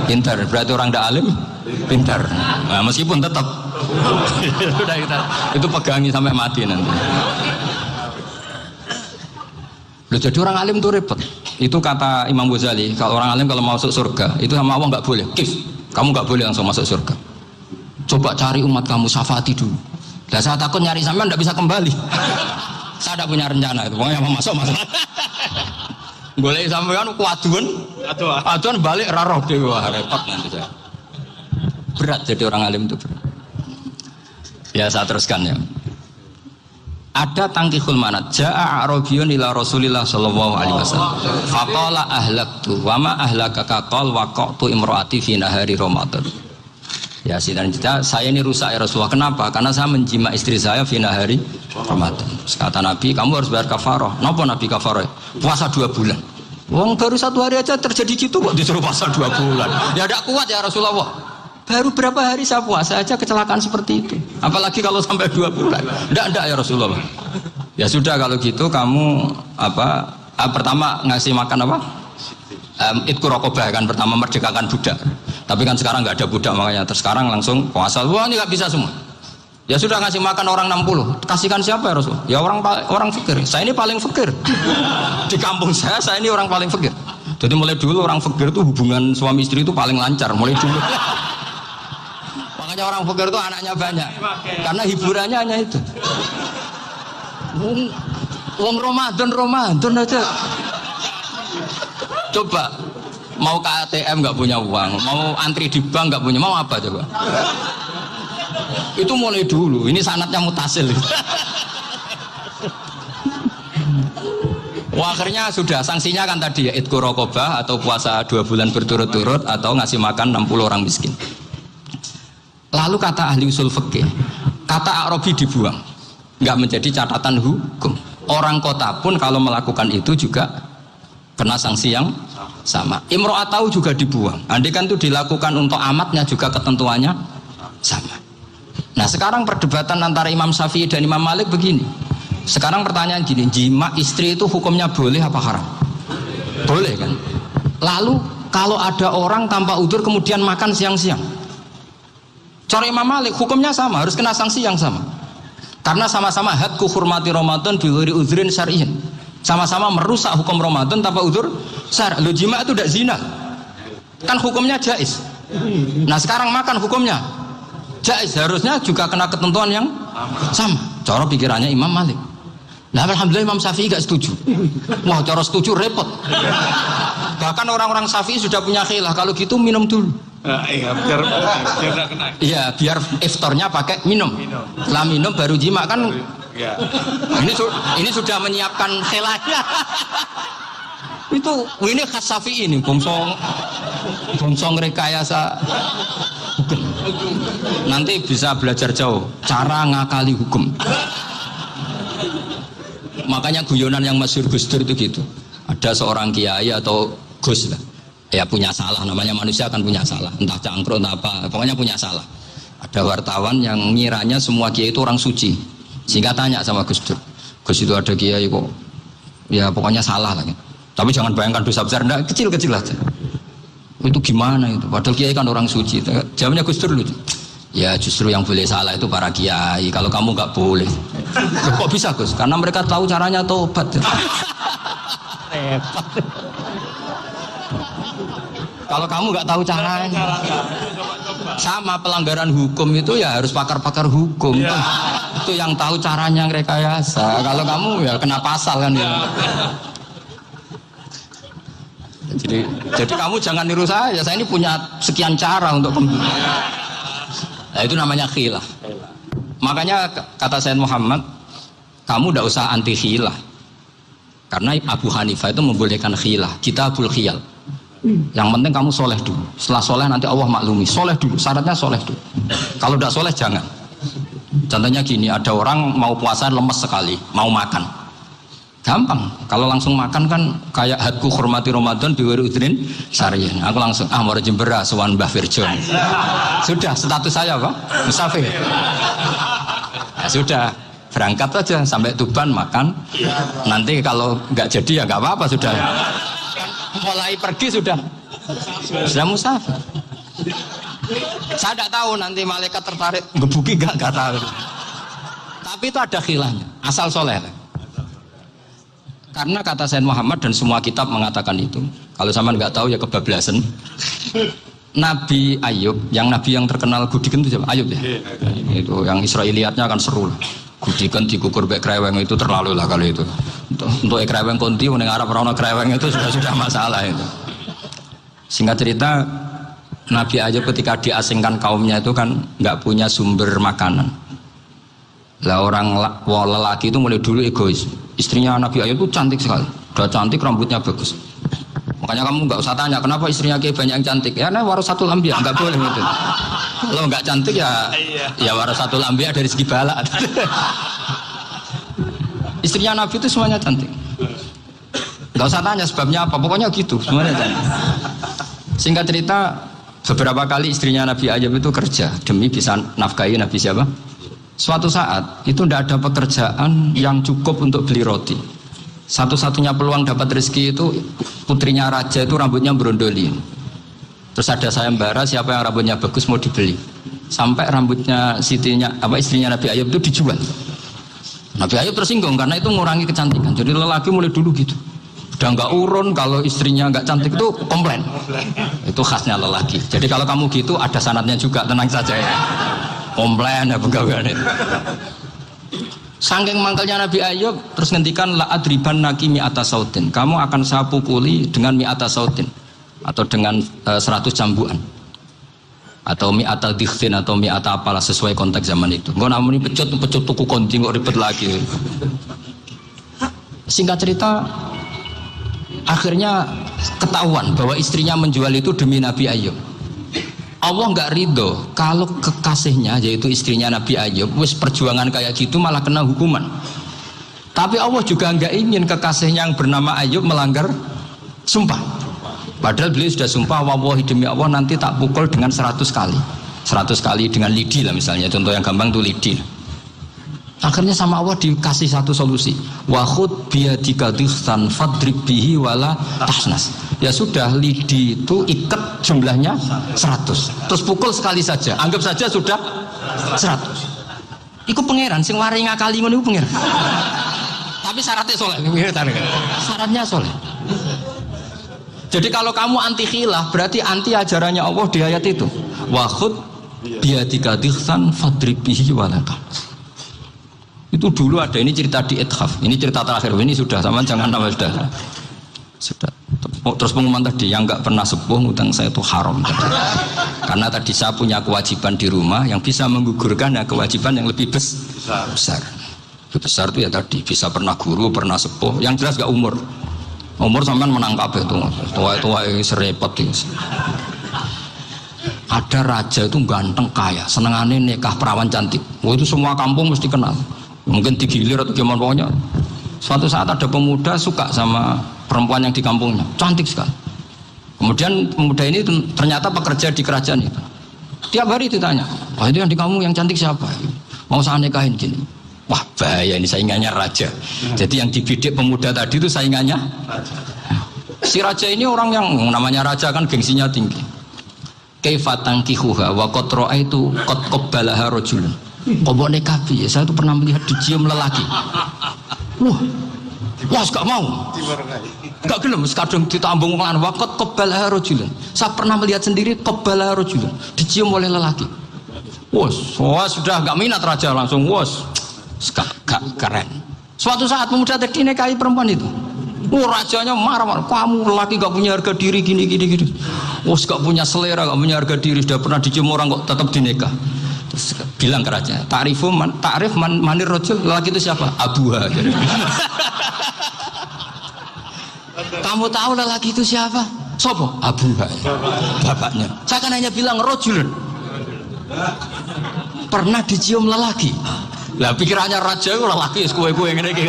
pintar, berarti orang tidak alim pintar. Nah, meskipun tetap sudah itu pegangi sampai mati nanti. Loh, jadi orang alim itu repot. Itu kata Imam Ghazali, kalau orang alim kalau mau masuk surga itu sama Allah nggak boleh. Kif, kamu nggak boleh langsung masuk surga. Coba cari umat kamu, syafaati dulu. Dan saya takut nyari sampean nggak bisa kembali. Saya tidak punya rencana itu, pokoknya mau masuk. Boleh sampean kuaduan balik raroh dewa, repot nanti saya. Berat jadi orang alim itu berat. Ya saya teruskan ya. Ada tangkihul manat. Ja'a a'rabiyun ila Rasulillah sallallahu alaihi wasallam. Faqala ahlaktu wa ma ahlakaka qal waqa'tu imraati fi nahari Ramadan. Ya sidang kita, saya ini rusak ya Rasulullah. Kenapa? Karena saya menjima istri saya fi nahari Ramadan. Kata Nabi, kamu harus bayar kafarah. Napa Nabi kafarah? Puasa 2 bulan. Wong baru 1 hari aja terjadi gitu kok disuruh puasa 2 bulan. Ya tidak kuat ya Rasulullah. Baru berapa hari saya puasa aja kecelakaan seperti itu. Apalagi kalau sampai 2 bulan. Tidak ya Rasulullah. Ya sudah kalau gitu kamu pertama ngasih makan apa? Itku rokobah kan, pertama merdekakan budak. Tapi kan sekarang nggak ada budak, makanya terus sekarang langsung puasa. Wah ini nggak bisa semua. Ya sudah ngasih makan orang 60. Kasihkan siapa ya Rasul? Ya orang fakir. Saya ini paling fakir. Di kampung saya ini orang paling fakir. Jadi mulai dulu orang fakir itu hubungan suami istri itu paling lancar mulai dulu. Makanya orang fakir itu anaknya banyak. Karena hiburannya hanya itu. Wong Ramadan aja. Coba mau ke ATM nggak punya uang, mau antri di bank nggak punya, mau apa coba? Itu mulai dulu. Ini sanatnya mutasil. Wah, akhirnya sudah sanksinya kan tadi ya, itqu raqabah atau puasa 2 bulan berturut-turut atau ngasih makan 60 orang miskin. Lalu kata ahli usul fikih, kata Arabi dibuang, nggak menjadi catatan hukum. Orang kota pun kalau melakukan itu juga kena sanksi yang sama. Imro'atau juga dibuang. Andai kan itu dilakukan untuk amatnya juga ketentuannya sama. Nah sekarang perdebatan antara Imam Syafi'i dan Imam Malik begini. Sekarang pertanyaan gini, jima istri itu hukumnya boleh apa haram? Boleh kan? Lalu kalau ada orang tanpa udzur kemudian makan siang-siang, cara Imam Malik hukumnya sama, harus kena sanksi yang sama. Karena sama-sama hadku hurmati Ramadan bi ghairi udzrin syar'iyyin. Sama-sama merusak hukum Ramadan tanpa udzur syar'. Lo jima itu tidak zina. Kan hukumnya jaiz. Nah, sekarang makan hukumnya jaiz, harusnya juga kena ketentuan yang sama. Cara pikirannya Imam Malik. Nah, alhamdulillah Imam Syafi'i gak setuju. Wah, cara setuju repot. Bahkan orang-orang Syafi'i sudah punya khilaf, kalau gitu minum dulu. Iya, biar iftarnya pakai minum. Setelah minum baru jima kan. Ya. Ini sudah menyiapkan khilafnya. Ini khas Syafi'i ini, bongsong rekayasa hukum. Nanti bisa belajar jauh cara ngakali hukum. Makanya guyonan yang masyhur Gus Dur itu gitu. Ada seorang kiai atau Gus lah, ya punya salah, namanya manusia kan punya salah, entah cangkruk entah apa, pokoknya punya salah. Ada wartawan yang ngiranya semua kiai itu orang suci, sehingga tanya sama Gus Dur, Gus itu ada kiai kok, ya pokoknya salah lah. Tapi jangan bayangkan dosa besar, enggak, kecil-kecil aja. Itu gimana itu? Padahal kiai kan orang suci. Jawabnya Gus Dur lucu. Ya justru yang boleh salah itu para kiai. Kalau kamu nggak boleh. Kok bisa Gus? Karena mereka tahu caranya tobat. Repot. Kalau kamu nggak tahu caranya, sama pelanggaran hukum itu ya harus pakar-pakar hukum. Itu yang tahu caranya rekayasa. Kalau kamu ya kena pasal kan ya. Jadi kamu jangan niru saya. Saya ini punya sekian cara untuk nah, itu namanya khilah. Makanya kata Sayyid Muhammad, kamu tidak usah anti khilah. Karena Abu Hanifah itu membolehkan khilah. Kitabul khiyal. Yang penting kamu soleh dulu. Setelah soleh nanti Allah maklumi. Soleh dulu, syaratnya soleh dulu. Kalau tidak soleh jangan. Contohnya gini, ada orang mau puasa lemes sekali, mau makan. Gampang. Kalau langsung makan kan kayak hadku hormati Ramadan biwiri udrin syariah. Aku langsung mau jembera sowan Mbah Firjon. Sudah status saya apa? Musafir. Ya sudah, berangkat aja sampai Tuban makan. Nanti kalau nggak jadi ya nggak apa-apa sudah. Mulai pergi sudah musafir. Saya tidak tahu nanti malaikat tertarik gebuki nggak tahu. Tapi itu ada khilafnya. Asal soleh. Karena kata Sayyid Muhammad dan semua kitab mengatakan itu. Kalau sama nggak tahu ya kebablasan. Nabi Ayub, yang nabi yang terkenal Gudikan itu siapa? Ayub ya. Itu yang Israiliyatnya akan seru lah. Gudikan dikukur bek kreweng itu terlalu lah kalau itu. Untuk kreweng konti, untuk Arab orang kreweng itu sudah masalah itu. Singkat cerita, Nabi Ayub ketika diasingkan kaumnya itu kan nggak punya sumber makanan. Lah orang lelaki itu mulai dulu egois. Istrinya Nabi Ayub itu cantik sekali, udah cantik, rambutnya bagus. Makanya kamu nggak usah tanya kenapa istrinya kayak banyak yang cantik. Ya, nah warasatul anbiya nggak boleh gitu. Kalau nggak cantik ya warasatul anbiya dari segi balak. Istrinya Nabi itu semuanya cantik. Nggak usah tanya sebabnya apa, pokoknya gitu, semuanya cantik. Singkat cerita, beberapa kali istrinya Nabi Ayub itu kerja demi bisa nafkahi Nabi siapa? Suatu saat itu tidak ada pekerjaan yang cukup untuk beli roti. Satu-satunya peluang dapat rezeki itu putrinya raja itu rambutnya berondolin. Terus ada sayembara siapa yang rambutnya bagus mau dibeli. Sampai rambutnya istrinya Nabi Ayub itu dijual. Nabi Ayub tersinggung karena itu mengurangi kecantikan. Jadi lelaki mulai dulu gitu. Udah nggak urun kalau istrinya nggak cantik itu komplain. Itu khasnya lelaki. Jadi kalau kamu gitu ada sanadnya juga, tenang saja ya. Komplain ya pegawaian itu. Saking mangkalnya Nabi Ayub terus ngendikan la adriban naki mi'ata sautin. Kamu akan saya pukuli dengan mi'ata sautin atau dengan 100 cambukan. Atau mi'ata dikhtin atau mi'ata apalah sesuai konteks zaman itu. Enggak namun pecut tuku konti kok ribet lagi. Singkat cerita akhirnya ketahuan bahwa istrinya menjual itu demi Nabi Ayub. Allah nggak ridho kalau kekasihnya yaitu istrinya Nabi Ayub wis perjuangan kayak gitu malah kena hukuman. Tapi Allah juga nggak ingin kekasihnya yang bernama Ayub melanggar sumpah. Padahal beliau sudah sumpah wallahi demi Allah nanti tak pukul dengan 100 kali. 100 kali dengan lidi lah misalnya, contoh yang gampang tuh lidi. Akhirnya sama Allah dikasih satu solusi. Wa khud biyadika dikhtan fadrib bihi wala tahnas. Ya sudah, lidi itu ikat jumlahnya 100. Terus pukul sekali saja. Anggap saja sudah 100. Iku pangeran sing wari ngakali ngono iku pangeran. Tapi syaratnya soleh. Syaratnya soleh. Jadi kalau kamu anti khilaf berarti anti ajarannya Allah di ayat itu. Wa khud biyadika dikhtan fadrib bihi wala tahnas. Itu dulu ada, ini cerita di Ithaf, ini cerita terakhir, ini sudah sama jangan nama sudah. Terus pengumuman tadi yang nggak pernah sepuh utang saya itu haram tadi. Karena tadi saya punya kewajiban di rumah yang bisa menggugurkan ya kewajiban yang lebih besar. Lebih besar itu ya tadi bisa pernah guru, pernah sepuh, yang jelas nggak umur sampean menang kabeh tuh, tua serepot itu. Ada raja itu ganteng kaya, senengannya nikah perawan cantik. Itu semua kampung mesti kenal. Mungkin digilir atau gimana pokoknya. Suatu saat ada pemuda suka sama perempuan yang di kampungnya, cantik sekali. Kemudian pemuda ini ternyata pekerja di kerajaan itu. Tiap hari ditanya, Oh itu yang di kamu yang cantik siapa? Mau saya nikahin gini. Wah bahaya ini saingannya raja. Jadi yang dibidik pemuda tadi itu saingannya si raja ini orang yang namanya raja kan gengsinya tinggi. Kaifa tankihuha wa qad ra'aitu qad qabbalaha rajulun. Kobok nikahi, saya itu pernah melihat dicium lelaki. Wah gak mau. Gak gelem kadang ditambung lan wa qad qabbalaha rajulun. Saya pernah melihat sendiri qabbalaha rajulun, dicium oleh lelaki. Wah sudah gak minat raja langsung gak keren. Suatu saat pemuda tadi nikahi perempuan itu. Rajanya marah-marah, kamu lelaki gak punya harga diri gini. Gak punya selera, gak punya harga diri, sudah pernah dicium orang kok tetap dinikah. Terus bilang ke raja, ta'rif manir rajul, lelaki itu siapa? Abuha. Kamu tahu lelaki itu siapa? Sopo? Abuha. Bapaknya. Saya kan hanya bilang rajulun. Pernah dicium lelaki. Lah pikirannya raja itu lelaki kue-kue ngene iki.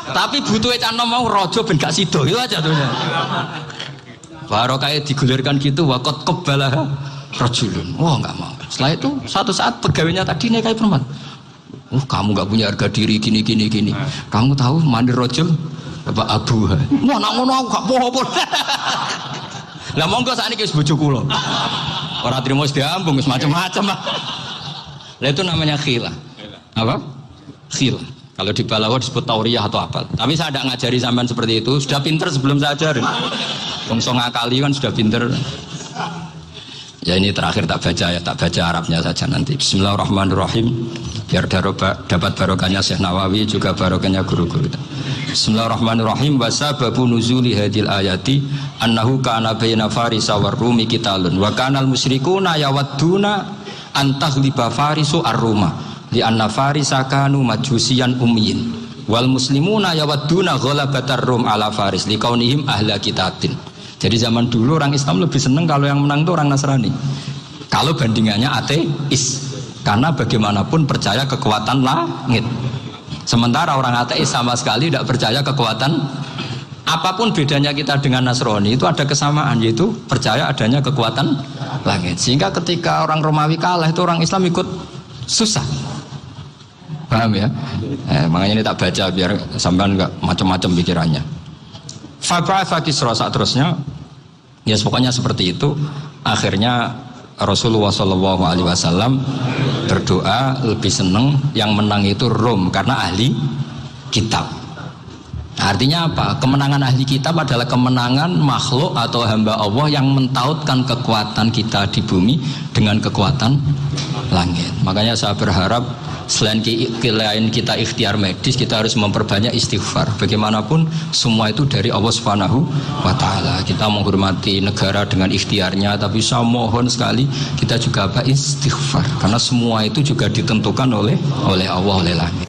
Tapi butuh canom mau raja ben gak sida itu aja tuh. Baru kayak digulirkan gitu wakot kebalah rajulun. Wah nggak mau. Setelah itu satu saat pegawainya tadi nikahi perempuan. Kamu nggak punya harga diri gini. Kamu tahu mandir rajul apa abu? Wah nak ngono aku gak apa-apa. Lah monggo sakniki wis bojo kula. Ora trimo wis diambung wis macam-macam lah. Lah itu namanya khilah. Apa? Khilah. Kalau di Balawa disebut tauriyah atau apa. Tapi saya tidak ngajari sampean seperti itu. Sudah pinter sebelum saya ajarin. Bongso ngakali kan sudah pinter. Ya ini terakhir tak baca Arabnya saja nanti. Bismillahirrahmanirrahim. Biar dapat barokahnya Syekh Nawawi juga barokahnya guru-guru. Bismillahirrahmanirrahim. Wasababu nuzuli hadil ayati annahu kana baina farisa war rumi qitalun wa kana al musyrikuna yawadduna antaghliba farisu ar-ruma li anna farisa kanu majusiyan ummiyin wal muslimuna yawadduna ghalabatar rum ala faris liqaunihim ahla kitabin. Jadi zaman dulu orang Islam lebih senang kalau yang menang itu orang Nasrani. Kalau bandingannya ateis. Karena bagaimanapun percaya kekuatan langit. Sementara orang ateis sama sekali tidak percaya kekuatan. Apapun bedanya kita dengan Nasrani itu ada kesamaan, yaitu percaya adanya kekuatan langit. Sehingga ketika orang Romawi kalah itu orang Islam ikut susah. Paham ya? Makanya ini tak baca biar sampean enggak macam-macam pikirannya. Fab'atha Kisra saat terusnya, ya pokoknya seperti itu. Akhirnya Rasulullah SAW berdoa lebih senang yang menang itu Rom karena ahli kitab. Artinya apa? Kemenangan ahli kitab adalah kemenangan makhluk atau hamba Allah yang mentautkan kekuatan kita di bumi dengan kekuatan langit. Makanya saya berharap selain kita ikhtiar medis, kita harus memperbanyak istighfar. Bagaimanapun semua itu dari Allah Subhanahu wa ta'ala. Kita menghormati negara dengan ikhtiarnya, tapi saya mohon sekali kita juga istighfar, karena semua itu juga ditentukan oleh Allah, oleh langit.